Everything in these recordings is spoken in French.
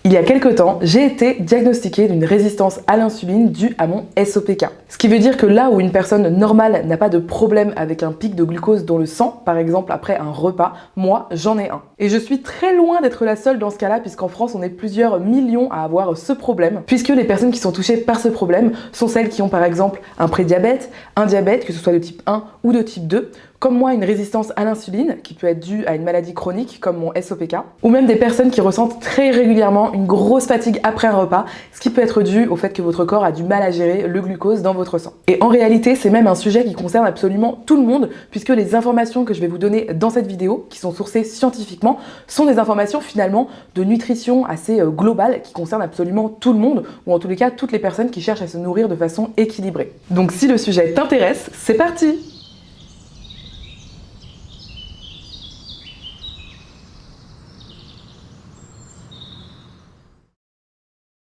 Il y a quelques temps, j'ai été diagnostiquée d'une résistance à l'insuline due à mon SOPK. Ce qui veut dire que là où une personne normale n'a pas de problème avec un pic de glucose dans le sang, par exemple après un repas, moi j'en ai un. Et je suis très loin d'être la seule dans ce cas-là, puisqu'en France on est plusieurs millions à avoir ce problème, puisque les personnes qui sont touchées par ce problème sont celles qui ont par exemple un prédiabète, un diabète, que ce soit de type 1 ou de type 2, comme moi une résistance à l'insuline, qui peut être due à une maladie chronique comme mon SOPK, ou même des personnes qui ressentent très régulièrement une grosse fatigue après un repas, ce qui peut être dû au fait que votre corps a du mal à gérer le glucose dans votre sang. Et en réalité, c'est même un sujet qui concerne absolument tout le monde, puisque les informations que je vais vous donner dans cette vidéo, qui sont sourcées scientifiquement, sont des informations finalement de nutrition assez globales, qui concernent absolument tout le monde, ou en tous les cas toutes les personnes qui cherchent à se nourrir de façon équilibrée. Donc si le sujet t'intéresse, c'est parti!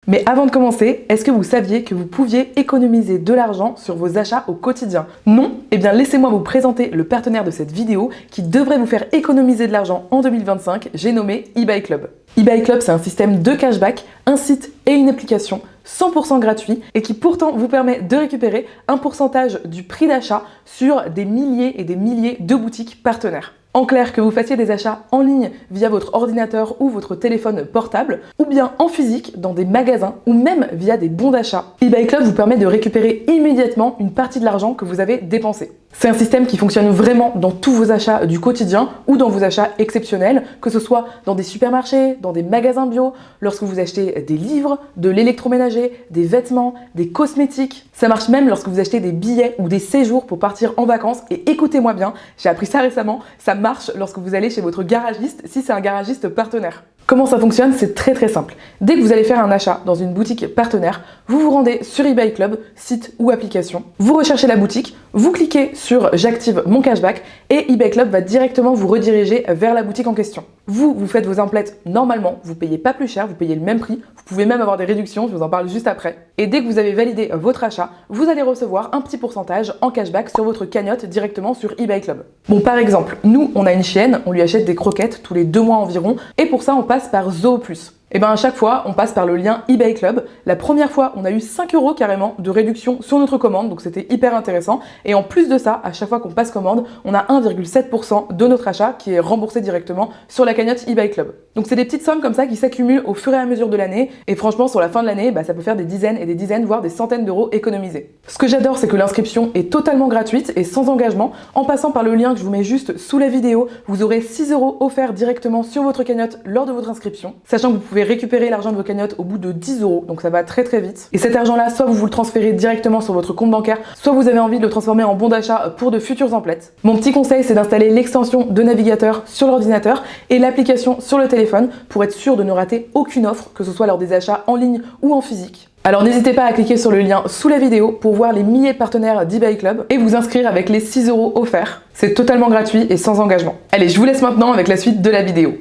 Mais avant de commencer, est-ce que vous saviez que vous pouviez économiser de l'argent sur vos achats au quotidien? Non? Eh bien laissez-moi vous présenter le partenaire de cette vidéo qui devrait vous faire économiser de l'argent en 2025, j'ai nommé eBay Club. eBay Club, c'est un système de cashback, un site et une application 100% gratuit et qui pourtant vous permet de récupérer un pourcentage du prix d'achat sur des milliers et des milliers de boutiques partenaires. En clair, que vous fassiez des achats en ligne via votre ordinateur ou votre téléphone portable, ou bien en physique dans des magasins, ou même via des bons d'achat, eBay Club vous permet de récupérer immédiatement une partie de l'argent que vous avez dépensé. C'est un système qui fonctionne vraiment dans tous vos achats du quotidien ou dans vos achats exceptionnels, que ce soit dans des supermarchés, dans des magasins bio, lorsque vous achetez des livres, de l'électroménager, des vêtements, des cosmétiques. Ça marche même lorsque vous achetez des billets ou des séjours pour partir en vacances. Et écoutez-moi bien, j'ai appris ça récemment, ça marche lorsque vous allez chez votre garagiste si c'est un garagiste partenaire. Comment ça fonctionne? C'est très simple. Dès que vous allez faire un achat dans une boutique partenaire, vous vous rendez sur eBay Club, site ou application, vous recherchez la boutique, vous cliquez sur « J'active mon cashback » et eBay Club va directement vous rediriger vers la boutique en question. Vous faites vos emplettes normalement, vous payez pas plus cher, vous payez le même prix, vous pouvez même avoir des réductions, je vous en parle juste après. Et dès que vous avez validé votre achat, vous allez recevoir un petit pourcentage en cashback sur votre cagnotte directement sur eBay Club. Bon, par exemple, nous, on a une chienne, on lui achète des croquettes tous les 2 mois environ, et pour ça, on passe par Zooplus. Et bien à chaque fois, on passe par le lien eBay Club. La première fois, on a eu 5 € carrément de réduction sur notre commande, donc c'était hyper intéressant. Et en plus de ça, à chaque fois qu'on passe commande, on a 1,7% de notre achat qui est remboursé directement sur la cagnotte eBay Club. Donc c'est des petites sommes comme ça qui s'accumulent au fur et à mesure de l'année. Et franchement, sur la fin de l'année, ça peut faire des dizaines et des dizaines, voire des centaines d'euros économisés. Ce que j'adore, c'est que l'inscription est totalement gratuite et sans engagement. En passant par le lien que je vous mets juste sous la vidéo, vous aurez 6 € offerts directement sur votre cagnotte lors de votre inscription. Sachant que vous pouvez récupérer l'argent de vos cagnottes au bout de 10 €, donc ça va très vite. Et cet argent-là, soit vous le transférez directement sur votre compte bancaire, soit vous avez envie de le transformer en bon d'achat pour de futures emplettes. Mon petit conseil, c'est d'installer l'extension de navigateur sur l'ordinateur et l'application sur le téléphone pour être sûr de ne rater aucune offre, que ce soit lors des achats en ligne ou en physique. Alors n'hésitez pas à cliquer sur le lien sous la vidéo pour voir les milliers de partenaires d'eBay Club et vous inscrire avec les 6 € offerts. C'est totalement gratuit et sans engagement. Allez, je vous laisse maintenant avec la suite de la vidéo.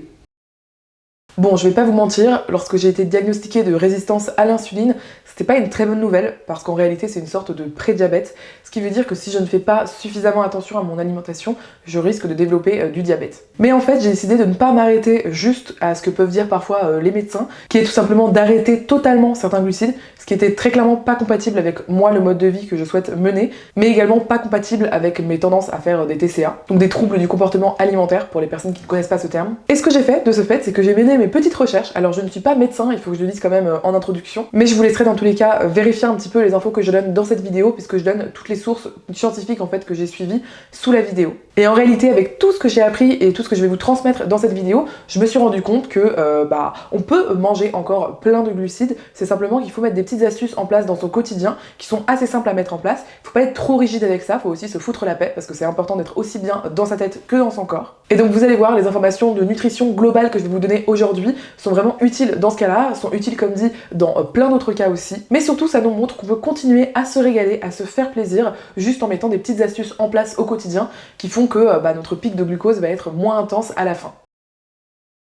Bon, je vais pas vous mentir, lorsque j'ai été diagnostiquée de résistance à l'insuline, c'était pas une très bonne nouvelle parce qu'en réalité c'est une sorte de prédiabète, ce qui veut dire que si je ne fais pas suffisamment attention à mon alimentation, je risque de développer du diabète. Mais en fait j'ai décidé de ne pas m'arrêter juste à ce que peuvent dire parfois les médecins, qui est tout simplement d'arrêter totalement certains glucides, ce qui était très clairement pas compatible avec moi, le mode de vie que je souhaite mener, mais également pas compatible avec mes tendances à faire des TCA, donc des troubles du comportement alimentaire pour les personnes qui ne connaissent pas ce terme. Et ce que j'ai fait de ce fait, c'est que j'ai mené mes petites recherches. Alors je ne suis pas médecin, il faut que je le dise quand même en introduction, mais je vous laisserai dans tous les cas vérifier un petit peu les infos que je donne dans cette vidéo, puisque je donne toutes les sources scientifiques en fait que j'ai suivies sous la vidéo. Et en réalité, avec tout ce que j'ai appris et tout ce que je vais vous transmettre dans cette vidéo, je me suis rendu compte que on peut manger encore plein de glucides, c'est simplement qu'il faut mettre des petites astuces en place dans son quotidien qui sont assez simples à mettre en place. Il faut pas être trop rigide avec ça, il faut aussi se foutre la paix parce que c'est important d'être aussi bien dans sa tête que dans son corps. Et donc vous allez voir, les informations de nutrition globale que je vais vous donner aujourd'hui sont vraiment utiles dans ce cas-là, sont utiles comme dit dans plein d'autres cas aussi. Mais surtout, ça nous montre qu'on peut continuer à se régaler, à se faire plaisir, juste en mettant des petites astuces en place au quotidien qui font que notre pic de glucose va être moins intense à la fin.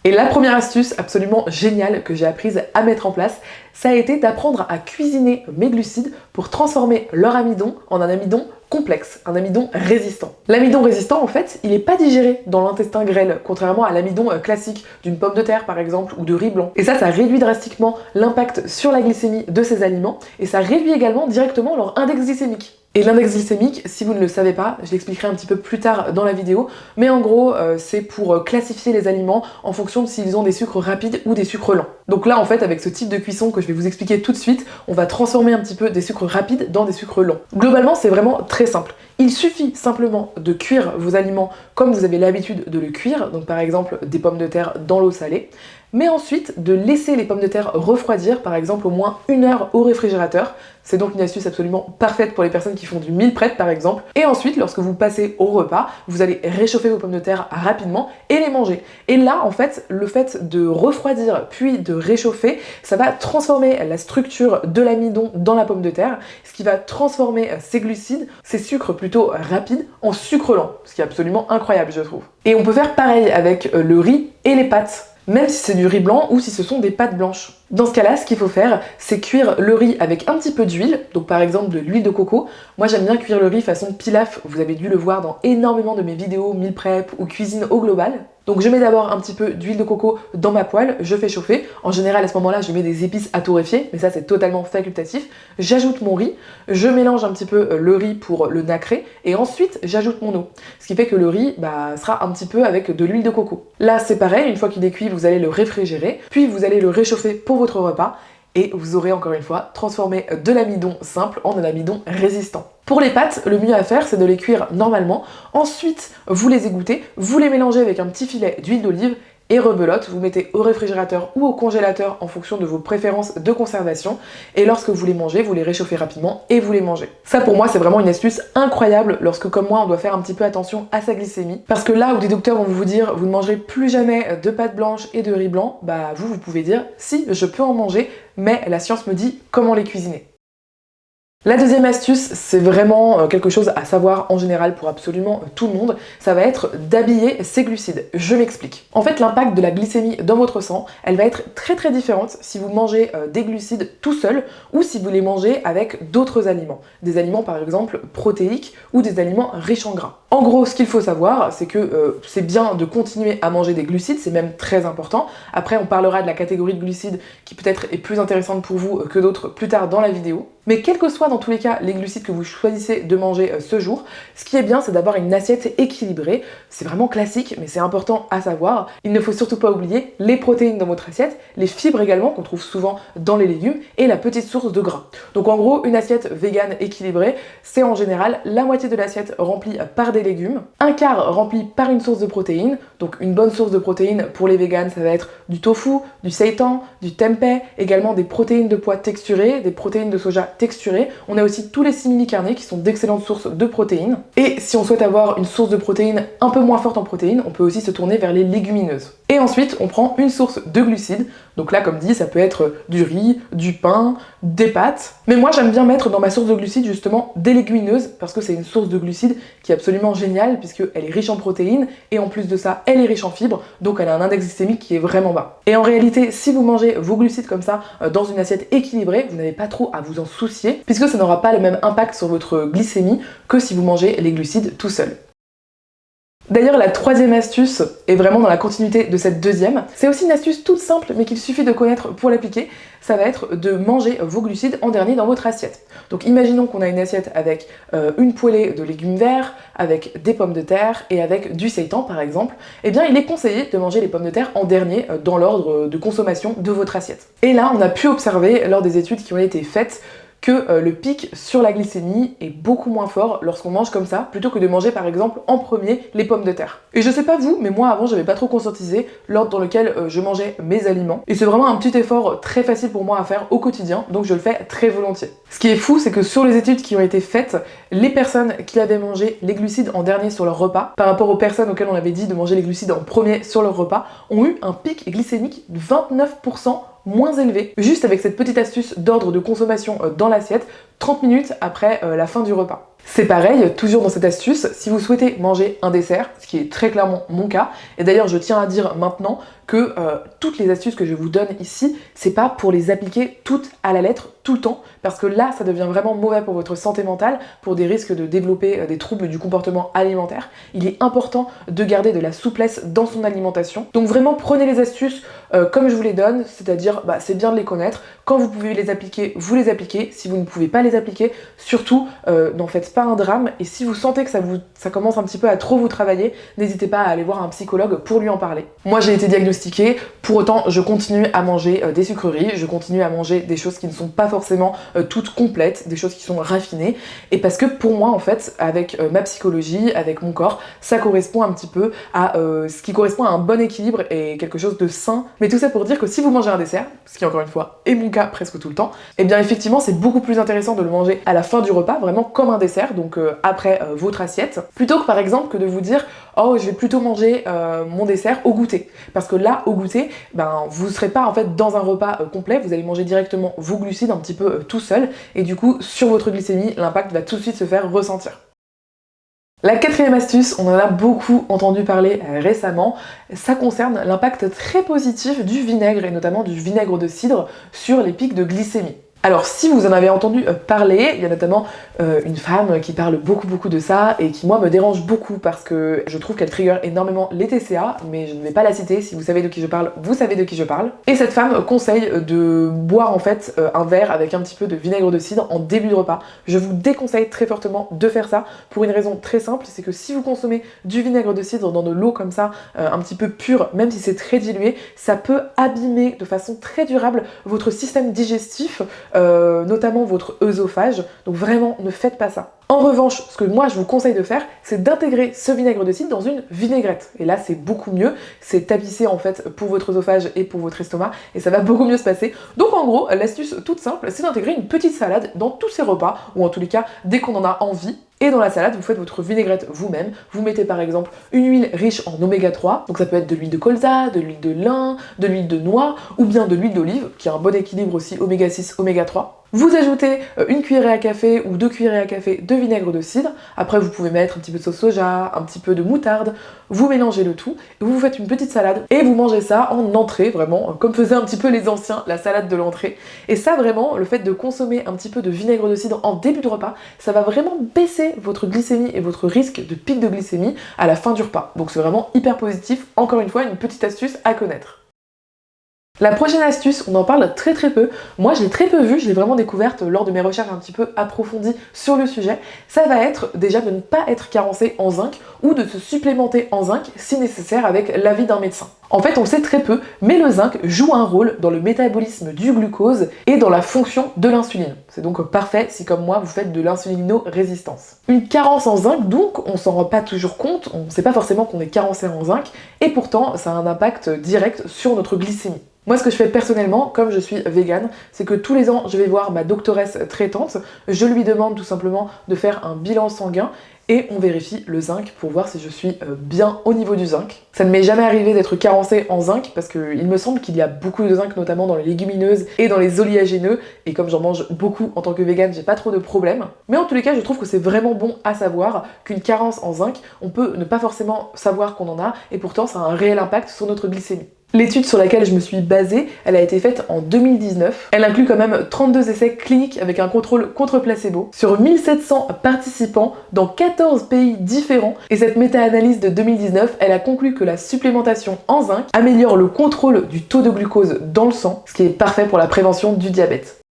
Et la première astuce absolument géniale que j'ai apprise à mettre en place, ça a été d'apprendre à cuisiner mes glucides pour transformer leur amidon en un amidon complexe, un amidon résistant. L'amidon résistant, en fait, il n'est pas digéré dans l'intestin grêle, contrairement à l'amidon classique d'une pomme de terre par exemple ou de riz blanc. Et ça réduit drastiquement l'impact sur la glycémie de ces aliments et ça réduit également directement leur index glycémique. Et l'index glycémique, si vous ne le savez pas, je l'expliquerai un petit peu plus tard dans la vidéo, mais en gros, c'est pour classifier les aliments en fonction de s'ils ont des sucres rapides ou des sucres lents. Donc là, en fait, avec ce type de cuisson que je vais vous expliquer tout de suite, on va transformer un petit peu des sucres rapides dans des sucres lents. Globalement, c'est vraiment très simple. Il suffit simplement de cuire vos aliments comme vous avez l'habitude de le cuire, donc par exemple des pommes de terre dans l'eau salée, mais ensuite de laisser les pommes de terre refroidir, par exemple au moins 1 heure au réfrigérateur. C'est donc une astuce absolument parfaite pour les personnes qui font du meal prep par exemple. Et ensuite, lorsque vous passez au repas, vous allez réchauffer vos pommes de terre rapidement et les manger. Et là, en fait, le fait de refroidir puis de réchauffer, ça va transformer la structure de l'amidon dans la pomme de terre, ce qui va transformer ces glucides, ces sucres plutôt rapides, en sucre lent, ce qui est absolument incroyable, je trouve. Et on peut faire pareil avec le riz et les pâtes, même si c'est du riz blanc ou si ce sont des pâtes blanches. Dans ce cas-là, ce qu'il faut faire, c'est cuire le riz avec un petit peu d'huile, donc par exemple de l'huile de coco. Moi j'aime bien cuire le riz façon pilaf, vous avez dû le voir dans énormément de mes vidéos meal prep ou cuisine au global. Donc je mets d'abord un petit peu d'huile de coco dans ma poêle, je fais chauffer. En général à ce moment-là je mets des épices à torréfier, mais ça c'est totalement facultatif. J'ajoute mon riz, je mélange un petit peu le riz pour le nacrer, et ensuite j'ajoute mon eau. Ce qui fait que le riz sera un petit peu avec de l'huile de coco. Là c'est pareil, une fois qu'il est cuit, vous allez le réfrigérer, puis vous allez le réchauffer pour votre repas, et vous aurez encore une fois transformé de l'amidon simple en un amidon résistant. Pour les pâtes, le mieux à faire, c'est de les cuire normalement. Ensuite, vous les égouttez, vous les mélangez avec un petit filet d'huile d'olive et rebelote. Vous mettez au réfrigérateur ou au congélateur en fonction de vos préférences de conservation. Et lorsque vous les mangez, vous les réchauffez rapidement et vous les mangez. Ça pour moi, c'est vraiment une astuce incroyable lorsque, comme moi, on doit faire un petit peu attention à sa glycémie. Parce que là où des docteurs vont vous dire, vous ne mangerez plus jamais de pâtes blanches et de riz blanc, vous pouvez dire, si, je peux en manger, mais la science me dit comment les cuisiner. La deuxième astuce, c'est vraiment quelque chose à savoir en général pour absolument tout le monde, ça va être d'habiller ses glucides. Je m'explique. En fait, l'impact de la glycémie dans votre sang, elle va être très différente si vous mangez des glucides tout seul ou si vous les mangez avec d'autres aliments. Des aliments par exemple protéiques ou des aliments riches en gras. En gros, ce qu'il faut savoir, c'est que c'est bien de continuer à manger des glucides, c'est même très important. Après, on parlera de la catégorie de glucides qui peut-être est plus intéressante pour vous que d'autres plus tard dans la vidéo. Mais quel que soit dans tous les cas les glucides que vous choisissez de manger ce jour, ce qui est bien, c'est d'avoir une assiette équilibrée. C'est vraiment classique, mais c'est important à savoir. Il ne faut surtout pas oublier les protéines dans votre assiette, les fibres également qu'on trouve souvent dans les légumes et la petite source de gras. Donc en gros, une assiette végane équilibrée, c'est en général la moitié de l'assiette remplie par des légumes, un quart rempli par une source de protéines. Donc une bonne source de protéines pour les véganes, ça va être du tofu, du seitan, du tempeh, également des protéines de pois texturées, des protéines de soja texturées. On a aussi tous les simili-carnés qui sont d'excellentes sources de protéines. Et si on souhaite avoir une source de protéines un peu moins forte en protéines, on peut aussi se tourner vers les légumineuses. Et ensuite, on prend une source de glucides. Donc là, comme dit, ça peut être du riz, du pain, des pâtes. Mais moi, j'aime bien mettre dans ma source de glucides justement des légumineuses parce que c'est une source de glucides qui est absolument géniale puisqu'elle est riche en protéines et en plus de ça, elle est riche en fibres. Donc elle a un index glycémique qui est vraiment bas. Et en réalité, si vous mangez vos glucides comme ça dans une assiette équilibrée, vous n'avez pas trop à vous en soucier puisque ça n'aura pas le même impact sur votre glycémie que si vous mangez les glucides tout seul. D'ailleurs, la troisième astuce est vraiment dans la continuité de cette deuxième. C'est aussi une astuce toute simple, mais qu'il suffit de connaître pour l'appliquer. Ça va être de manger vos glucides en dernier dans votre assiette. Donc imaginons qu'on a une assiette avec une poêlée de légumes verts, avec des pommes de terre et avec du seitan par exemple. Eh bien, il est conseillé de manger les pommes de terre en dernier dans l'ordre de consommation de votre assiette. Et là, on a pu observer lors des études qui ont été faites que le pic sur la glycémie est beaucoup moins fort lorsqu'on mange comme ça, plutôt que de manger par exemple en premier les pommes de terre. Et je sais pas vous, mais moi avant j'avais pas trop conscientisé l'ordre dans lequel je mangeais mes aliments. Et c'est vraiment un petit effort très facile pour moi à faire au quotidien, donc je le fais très volontiers. Ce qui est fou, c'est que sur les études qui ont été faites, les personnes qui avaient mangé les glucides en dernier sur leur repas, par rapport aux personnes auxquelles on avait dit de manger les glucides en premier sur leur repas, ont eu un pic glycémique de 29% moins élevé. Juste avec cette petite astuce d'ordre de consommation dans l'assiette, 30 minutes après la fin du repas. C'est pareil, toujours dans cette astuce, si vous souhaitez manger un dessert, ce qui est très clairement mon cas, et d'ailleurs je tiens à dire maintenant que toutes les astuces que je vous donne ici, c'est pas pour les appliquer toutes à la lettre tout le temps, parce que là ça devient vraiment mauvais pour votre santé mentale, pour des risques de développer des troubles du comportement alimentaire. Il est important de garder de la souplesse dans son alimentation. Donc vraiment prenez les astuces comme je vous les donne, c'est-à-dire c'est bien de les connaître. Quand vous pouvez les appliquer, vous les appliquez. Si vous ne pouvez pas les appliquer, surtout n'en faites pas un drame. Et si vous sentez que ça commence un petit peu à trop vous travailler, n'hésitez pas à aller voir un psychologue pour lui en parler. Moi j'ai été diagnostiquée, pour autant je continue à manger des sucreries, je continue à manger des choses qui ne sont pas forcément toutes complètes, des choses qui sont raffinées, et parce que pour moi en fait, avec ma psychologie, avec mon corps, ça correspond un petit peu à ce qui correspond à un bon équilibre et quelque chose de sain. Mais tout ça pour dire que si vous mangez un dessert, ce qui encore une fois est mon cas presque tout le temps, et bien effectivement c'est beaucoup plus intéressant de le manger à la fin du repas, vraiment comme un dessert, donc après votre assiette, plutôt que par exemple que de vous dire oh je vais plutôt manger mon dessert au goûter, parce que là au goûter, vous ne serez pas en fait dans un repas complet, vous allez manger directement vos glucides un petit peu tout seul, et du coup sur votre glycémie, l'impact va tout de suite se faire ressentir. La quatrième astuce, on en a beaucoup entendu parler récemment, ça concerne l'impact très positif du vinaigre, et notamment du vinaigre de cidre, sur les pics de glycémie. Alors si vous en avez entendu parler, il y a notamment une femme qui parle beaucoup de ça et qui moi me dérange beaucoup parce que je trouve qu'elle trigger énormément les TCA, mais je ne vais pas la citer, si vous savez de qui je parle, vous savez de qui je parle. Et cette femme conseille de boire en fait un verre avec un petit peu de vinaigre de cidre en début de repas. Je vous déconseille très fortement de faire ça pour une raison très simple, c'est que si vous consommez du vinaigre de cidre dans de l'eau comme ça, un petit peu pure, même si c'est très dilué, ça peut abîmer de façon très durable votre système digestif, notamment votre œsophage, donc vraiment ne faites pas ça. En revanche, ce que moi je vous conseille de faire, c'est d'intégrer ce vinaigre de cidre dans une vinaigrette. Et là c'est beaucoup mieux, c'est tapissé en fait pour votre œsophage et pour votre estomac, et ça va beaucoup mieux se passer. Donc en gros, l'astuce toute simple, c'est d'intégrer une petite salade dans tous ces repas, ou en tous les cas, dès qu'on en a envie. Et dans la salade, vous faites votre vinaigrette vous-même. Vous mettez par exemple une huile riche en oméga 3, donc ça peut être de l'huile de colza, de l'huile de lin, de l'huile de noix, ou bien de l'huile d'olive, qui a un bon équilibre aussi oméga 6, oméga 3. Vous ajoutez une cuillerée à café ou 2 cuillerées à café de vinaigre de cidre. Après, vous pouvez mettre un petit peu de sauce soja, un petit peu de moutarde. Vous mélangez le tout, et vous faites une petite salade et vous mangez ça en entrée, vraiment, comme faisaient un petit peu les anciens, la salade de l'entrée. Et ça, vraiment, le fait de consommer un petit peu de vinaigre de cidre en début de repas, ça va vraiment baisser votre glycémie et votre risque de pic de glycémie à la fin du repas. Donc c'est vraiment hyper positif. Encore une fois, une petite astuce à connaître. La prochaine astuce, on en parle très peu. Moi, je l'ai très peu vue, je l'ai vraiment découverte lors de mes recherches un petit peu approfondies sur le sujet. Ça va être déjà de ne pas être carencé en zinc ou de se supplémenter en zinc si nécessaire avec l'avis d'un médecin. En fait, on le sait très peu, mais le zinc joue un rôle dans le métabolisme du glucose et dans la fonction de l'insuline. C'est donc parfait si, comme moi, vous faites de l'insulinorésistance. Une carence en zinc, donc, on s'en rend pas toujours compte, on ne sait pas forcément qu'on est carencé en zinc, et pourtant, ça a un impact direct sur notre glycémie. Moi, ce que je fais personnellement, comme je suis végane, c'est que tous les ans, je vais voir ma doctoresse traitante, je lui demande tout simplement de faire un bilan sanguin et on vérifie le zinc pour voir si je suis bien au niveau du zinc. Ça ne m'est jamais arrivé d'être carencée en zinc parce qu'il me semble qu'il y a beaucoup de zinc, notamment dans les légumineuses et dans les oléagineux, et comme j'en mange beaucoup en tant que végane, j'ai pas trop de problèmes. Mais en tous les cas, je trouve que c'est vraiment bon à savoir qu'une carence en zinc, on peut ne pas forcément savoir qu'on en a, et pourtant ça a un réel impact sur notre glycémie. L'étude sur laquelle je me suis basée, elle a été faite en 2019. Elle inclut quand même 32 essais cliniques avec un contrôle contre placebo sur 1700 participants dans 14 pays différents. Et cette méta-analyse de 2019, elle a conclu que la supplémentation en zinc améliore le contrôle du taux de glucose dans le sang, ce qui est parfait pour la prévention du diabète.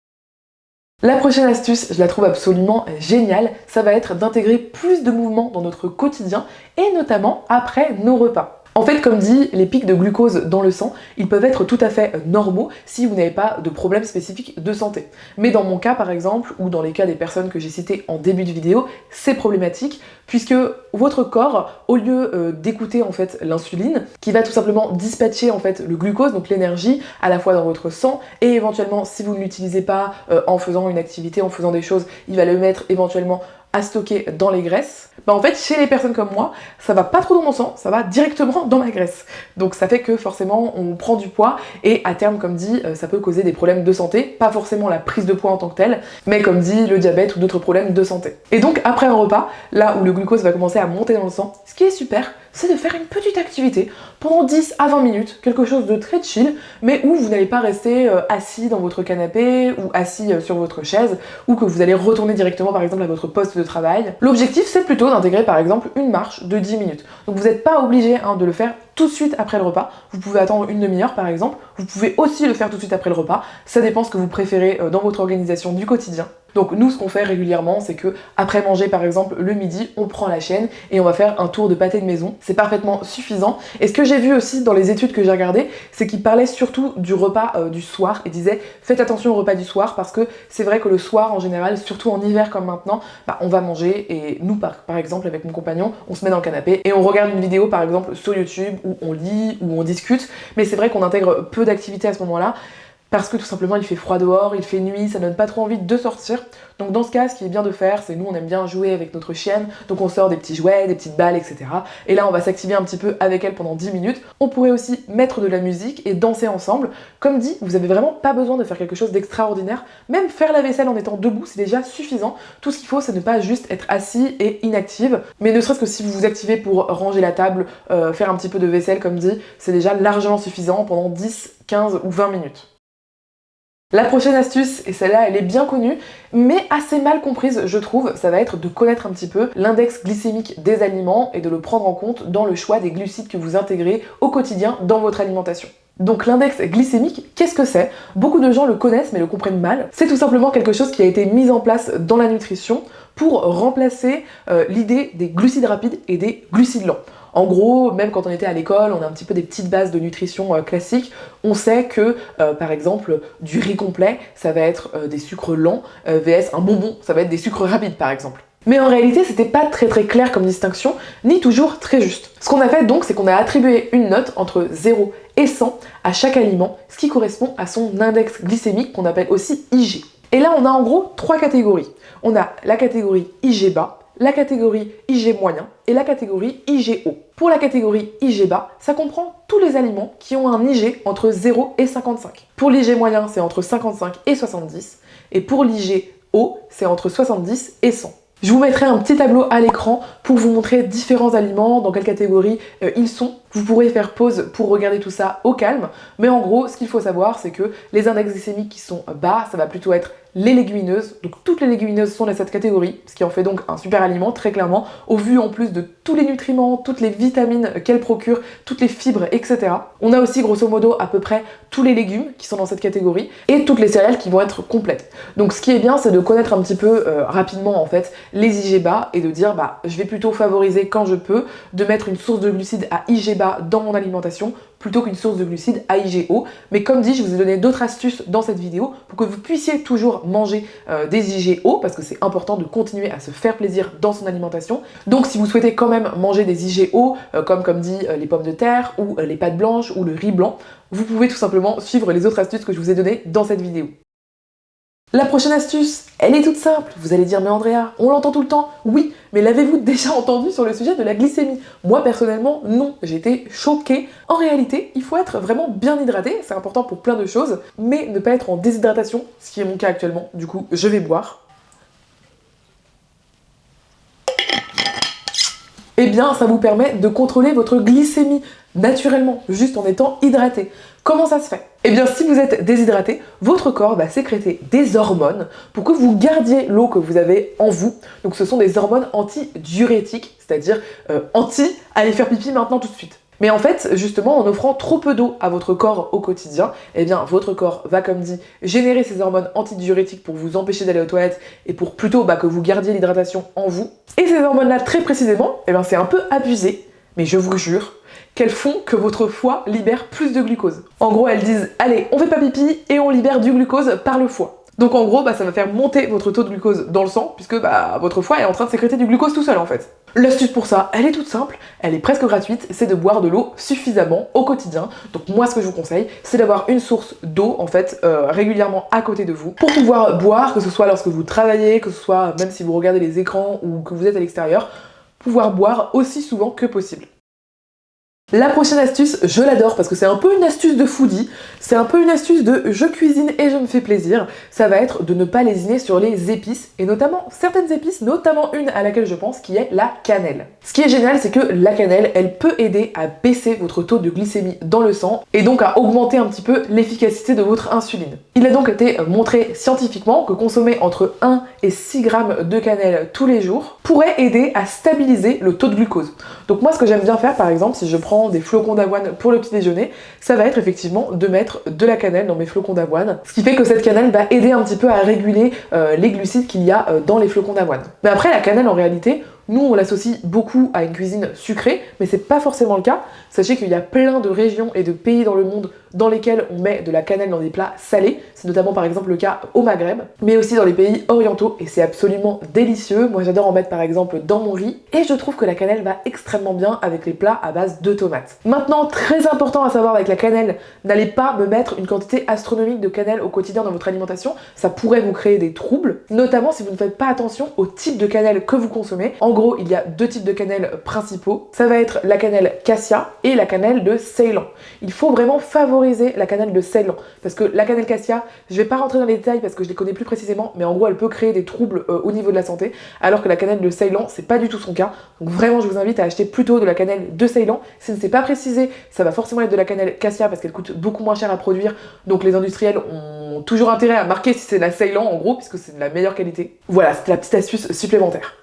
La prochaine astuce, je la trouve absolument géniale, ça va être d'intégrer plus de mouvements dans notre quotidien et notamment après nos repas. En fait, comme dit, les pics de glucose dans le sang, ils peuvent être tout à fait normaux si vous n'avez pas de problème spécifique de santé. Mais dans mon cas par exemple, ou dans les cas des personnes que j'ai citées en début de vidéo, c'est problématique puisque votre corps, au lieu d'écouter en fait l'insuline, qui va tout simplement dispatcher en fait le glucose, donc l'énergie, à la fois dans votre sang, et éventuellement si vous ne l'utilisez pas en faisant une activité, en faisant des choses, il va le mettre éventuellement à stocker dans les graisses, bah en fait chez les personnes comme moi, ça va pas trop dans mon sang, ça va directement dans ma graisse. Donc ça fait que forcément on prend du poids et à terme, comme dit, ça peut causer des problèmes de santé, pas forcément la prise de poids en tant que telle, mais comme dit, le diabète ou d'autres problèmes de santé. Et donc après un repas, là où le glucose va commencer à monter dans le sang, ce qui est super, c'est de faire une petite activité pendant 10 à 20 minutes, quelque chose de très chill, mais où vous n'allez pas rester assis dans votre canapé ou assis sur votre chaise, ou que vous allez retourner directement par exemple à votre poste de travail. L'objectif c'est plutôt d'intégrer par exemple une marche de 10 minutes. Donc vous n'êtes pas obligé de le faire tout de suite après le repas, vous pouvez attendre une demi-heure par exemple, vous pouvez aussi le faire tout de suite après le repas, ça dépend ce que vous préférez dans votre organisation du quotidien. Donc nous ce qu'on fait régulièrement c'est que après manger par exemple le midi, on prend la chaîne et on va faire un tour de pâté de maison, c'est parfaitement suffisant. Et ce que j'ai vu aussi dans les études que j'ai regardées, c'est qu'ils parlaient surtout du repas du soir et disaient faites attention au repas du soir parce que c'est vrai que le soir en général, surtout en hiver comme maintenant, on va manger et nous par exemple avec mon compagnon, on se met dans le canapé et on regarde une vidéo par exemple sur YouTube où on lit, où on discute, mais c'est vrai qu'on intègre peu d'activités à ce moment-là, parce que tout simplement il fait froid dehors, il fait nuit, ça donne pas trop envie de sortir. Donc dans ce cas, ce qui est bien de faire, c'est nous on aime bien jouer avec notre chienne, donc on sort des petits jouets, des petites balles, etc. Et là on va s'activer un petit peu avec elle pendant 10 minutes. On pourrait aussi mettre de la musique et danser ensemble. Comme dit, vous avez vraiment pas besoin de faire quelque chose d'extraordinaire. Même faire la vaisselle en étant debout, c'est déjà suffisant. Tout ce qu'il faut, c'est ne pas juste être assis et inactive, mais ne serait-ce que si vous vous activez pour ranger la table, faire un petit peu de vaisselle comme dit, c'est déjà largement suffisant pendant 10, 15 ou 20 minutes. La prochaine astuce, et celle-là elle est bien connue, mais assez mal comprise je trouve, ça va être de connaître un petit peu l'index glycémique des aliments et de le prendre en compte dans le choix des glucides que vous intégrez au quotidien dans votre alimentation. Donc l'index glycémique, qu'est-ce que c'est? Beaucoup de gens le connaissent mais le comprennent mal. C'est tout simplement quelque chose qui a été mis en place dans la nutrition pour remplacer l'idée des glucides rapides et des glucides lents. En gros, même quand on était à l'école, on a un petit peu des petites bases de nutrition classiques. On sait que, par exemple, du riz complet, ça va être des sucres lents, vs un bonbon, ça va être des sucres rapides, par exemple. Mais en réalité, c'était pas très clair comme distinction, ni toujours très juste. Ce qu'on a fait donc, c'est qu'on a attribué une note entre 0 et 100 à chaque aliment, ce qui correspond à son index glycémique, qu'on appelle aussi IG. Et là, on a en gros 3 catégories. On a la catégorie IG bas, la catégorie IG moyen et la catégorie IG haut. Pour la catégorie IG bas, ça comprend tous les aliments qui ont un IG entre 0 et 55. Pour l'IG moyen, c'est entre 55 et 70. Et pour l'IG haut, c'est entre 70 et 100. Je vous mettrai un petit tableau à l'écran pour vous montrer différents aliments, dans quelle catégorie ils sont. Vous pourrez faire pause pour regarder tout ça au calme, mais en gros, ce qu'il faut savoir, c'est que les index glycémiques qui sont bas, ça va plutôt être les légumineuses. Donc toutes les légumineuses sont dans cette catégorie, ce qui en fait donc un super aliment, très clairement, au vu en plus de tous les nutriments, toutes les vitamines qu'elles procurent, toutes les fibres, etc. On a aussi grosso modo à peu près tous les légumes qui sont dans cette catégorie, et toutes les céréales qui vont être complètes. Donc ce qui est bien, c'est de connaître un petit peu rapidement en fait les IG bas, et de dire je vais plutôt favoriser quand je peux, de mettre une source de glucides à IG bas dans mon alimentation, plutôt qu'une source de glucides à IG haut. Mais comme dit, je vous ai donné d'autres astuces dans cette vidéo pour que vous puissiez toujours manger des IG hauts, parce que c'est important de continuer à se faire plaisir dans son alimentation. Donc si vous souhaitez quand même manger des IG hauts, comme dit les pommes de terre, ou les pâtes blanches, ou le riz blanc, vous pouvez tout simplement suivre les autres astuces que je vous ai données dans cette vidéo. La prochaine astuce, elle est toute simple. Vous allez dire, mais Andrea, on l'entend tout le temps. Oui, mais l'avez-vous déjà entendu sur le sujet de la glycémie? Moi, personnellement, non. J'ai été choquée. En réalité, il faut être vraiment bien hydraté. C'est important pour plein de choses. Mais ne pas être en déshydratation, ce qui est mon cas actuellement. Du coup, je vais boire. Eh bien, ça vous permet de contrôler votre glycémie naturellement, juste en étant hydraté. Comment ça se fait? Eh bien, si vous êtes déshydraté, votre corps va sécréter des hormones pour que vous gardiez l'eau que vous avez en vous. Donc ce sont des hormones antidiurétiques, c'est-à-dire allez faire pipi maintenant tout de suite. Mais en fait, justement, en offrant trop peu d'eau à votre corps au quotidien, eh bien, votre corps va, comme dit, générer ces hormones antidiurétiques pour vous empêcher d'aller aux toilettes et pour plutôt que vous gardiez l'hydratation en vous. Et ces hormones-là, très précisément, eh bien, c'est un peu abusé, mais je vous jure qu'elles font que votre foie libère plus de glucose. En gros, elles disent, allez, on fait pas pipi et on libère du glucose par le foie. Donc en gros, ça va faire monter votre taux de glucose dans le sang, puisque votre foie est en train de sécréter du glucose tout seul en fait. L'astuce pour ça, elle est toute simple, elle est presque gratuite, c'est de boire de l'eau suffisamment au quotidien. Donc moi ce que je vous conseille, c'est d'avoir une source d'eau en fait régulièrement à côté de vous pour pouvoir boire, que ce soit lorsque vous travaillez, que ce soit même si vous regardez les écrans ou que vous êtes à l'extérieur, pouvoir boire aussi souvent que possible. La prochaine astuce, je l'adore parce que c'est un peu une astuce de foodie, c'est un peu une astuce de je cuisine et je me fais plaisir, ça va être de ne pas lésiner sur les épices, et notamment certaines épices, notamment une à laquelle je pense qui est la cannelle. Ce qui est génial, c'est que la cannelle, elle peut aider à baisser votre taux de glycémie dans le sang, et donc à augmenter un petit peu l'efficacité de votre insuline. Il a donc été montré scientifiquement que consommer entre 1 et 6 grammes de cannelle tous les jours pourrait aider à stabiliser le taux de glucose. Donc moi ce que j'aime bien faire par exemple, si je prends des flocons d'avoine pour le petit déjeuner, ça va être effectivement de mettre de la cannelle dans mes flocons d'avoine, ce qui fait que cette cannelle va aider un petit peu à réguler les glucides qu'il y a dans les flocons d'avoine. Mais après la cannelle en réalité, nous on l'associe beaucoup à une cuisine sucrée, mais c'est pas forcément le cas. Sachez qu'il y a plein de régions et de pays dans le monde dans lesquels on met de la cannelle dans des plats salés, c'est notamment par exemple le cas au Maghreb, mais aussi dans les pays orientaux, et c'est absolument délicieux. Moi j'adore en mettre par exemple dans mon riz, et je trouve que la cannelle va extrêmement bien avec les plats à base de tomates. Maintenant, très important à savoir avec la cannelle, n'allez pas me mettre une quantité astronomique de cannelle au quotidien dans votre alimentation, ça pourrait vous créer des troubles, notamment si vous ne faites pas attention au type de cannelle que vous consommez. En gros, il y a deux types de cannelle principaux, ça va être la cannelle cassia et la cannelle de Ceylan. Il faut vraiment favoriser la cannelle de Ceylan, parce que la cannelle cassia, je vais pas rentrer dans les détails parce que je les connais plus précisément, mais en gros elle peut créer des troubles au niveau de la santé, alors que la cannelle de Ceylan c'est pas du tout son cas. Donc vraiment je vous invite à acheter plutôt de la cannelle de Ceylan. Si ce n'est pas précisé, ça va forcément être de la cannelle cassia parce qu'elle coûte beaucoup moins cher à produire, donc les industriels ont toujours intérêt à marquer si c'est la Ceylan en gros, puisque c'est de la meilleure qualité. Voilà, c'était la petite astuce supplémentaire.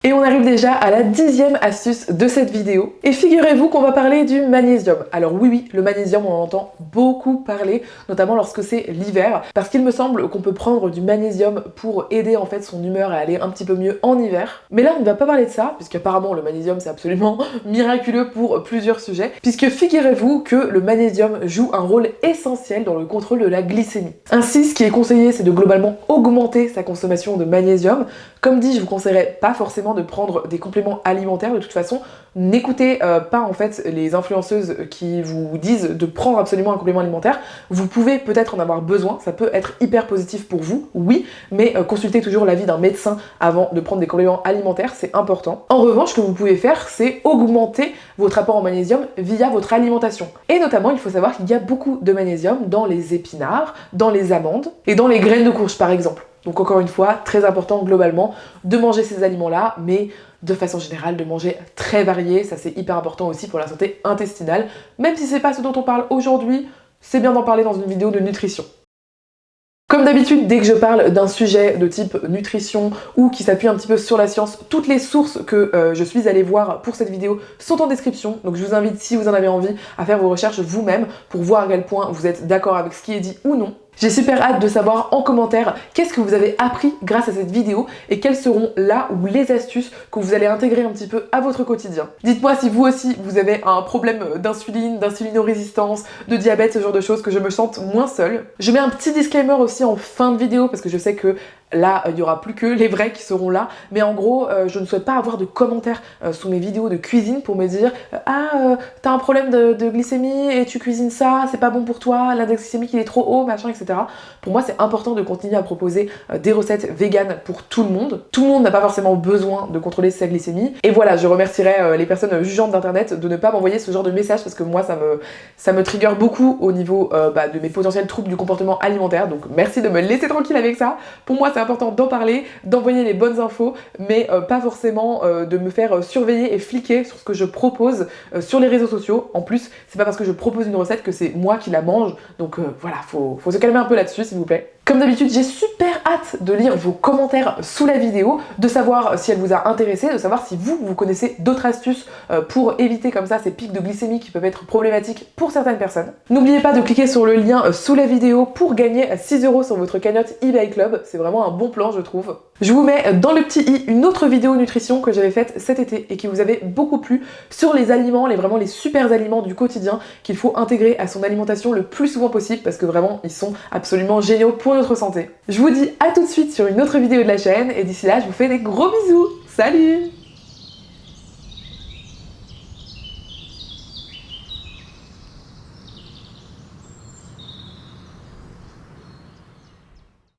Et on arrive déjà à la 10e astuce de cette vidéo. Et figurez-vous qu'on va parler du magnésium. Alors oui, le magnésium, on en entend beaucoup parler, notamment lorsque c'est l'hiver, parce qu'il me semble qu'on peut prendre du magnésium pour aider en fait son humeur à aller un petit peu mieux en hiver. Mais là, on ne va pas parler de ça, puisqu'apparemment le magnésium c'est absolument miraculeux pour plusieurs sujets, puisque figurez-vous que le magnésium joue un rôle essentiel dans le contrôle de la glycémie. Ainsi, ce qui est conseillé, c'est de globalement augmenter sa consommation de magnésium. Comme dit, je vous conseillerais pas forcément de prendre des compléments alimentaires. De toute façon, n'écoutez pas en fait les influenceuses qui vous disent de prendre absolument un complément alimentaire. Vous pouvez peut-être en avoir besoin, ça peut être hyper positif pour vous, oui, mais consultez toujours l'avis d'un médecin avant de prendre des compléments alimentaires, c'est important. En revanche, ce que vous pouvez faire, c'est augmenter votre apport en magnésium via votre alimentation. Et notamment, il faut savoir qu'il y a beaucoup de magnésium dans les épinards, dans les amandes et dans les graines de courge par exemple. Donc encore une fois, très important globalement de manger ces aliments-là, mais de façon générale de manger très varié, ça c'est hyper important aussi pour la santé intestinale. Même si c'est pas ce dont on parle aujourd'hui, c'est bien d'en parler dans une vidéo de nutrition. Comme d'habitude, dès que je parle d'un sujet de type nutrition ou qui s'appuie un petit peu sur la science, toutes les sources que je suis allée voir pour cette vidéo sont en description. Donc je vous invite, si vous en avez envie, à faire vos recherches vous-même pour voir à quel point vous êtes d'accord avec ce qui est dit ou non. J'ai super hâte de savoir en commentaire qu'est-ce que vous avez appris grâce à cette vidéo et quelles seront là ou les astuces que vous allez intégrer un petit peu à votre quotidien. Dites-moi si vous aussi vous avez un problème d'insuline, d'insulinorésistance, de diabète, ce genre de choses, que je me sente moins seule. Je mets un petit disclaimer aussi en fin de vidéo parce que je sais que là, il n'y aura plus que les vrais qui seront là, mais en gros, je ne souhaite pas avoir de commentaires sous mes vidéos de cuisine pour me dire t'as un problème de glycémie et tu cuisines ça, c'est pas bon pour toi, l'index glycémique il est trop haut, machin, etc. Pour moi, c'est important de continuer à proposer des recettes véganes pour tout le monde. Tout le monde n'a pas forcément besoin de contrôler sa glycémie. Et voilà, je remercierai les personnes jugeantes d'internet de ne pas m'envoyer ce genre de message parce que moi, ça me trigger beaucoup au niveau de mes potentiels troubles du comportement alimentaire. Donc merci de me laisser tranquille avec ça. Pour moi, c'est important d'en parler, d'envoyer les bonnes infos, mais pas forcément de me faire surveiller et fliquer sur ce que je propose sur les réseaux sociaux. En plus, c'est pas parce que je propose une recette que c'est moi qui la mange. Donc voilà, faut se calmer un peu là-dessus, s'il vous plaît. Comme d'habitude, j'ai super hâte de lire vos commentaires sous la vidéo, de savoir si elle vous a intéressé, de savoir si vous connaissez d'autres astuces pour éviter comme ça ces pics de glycémie qui peuvent être problématiques pour certaines personnes. N'oubliez pas de cliquer sur le lien sous la vidéo pour gagner 6 € sur votre cagnotte eBay Club. C'est vraiment un bon plan, je trouve. Je vous mets dans le petit i une autre vidéo nutrition que j'avais faite cet été et qui vous avait beaucoup plu sur les aliments, vraiment les super aliments du quotidien qu'il faut intégrer à son alimentation le plus souvent possible parce que vraiment ils sont absolument géniaux pour notre santé. Je vous dis à tout de suite sur une autre vidéo de la chaîne et d'ici là je vous fais des gros bisous. Salut!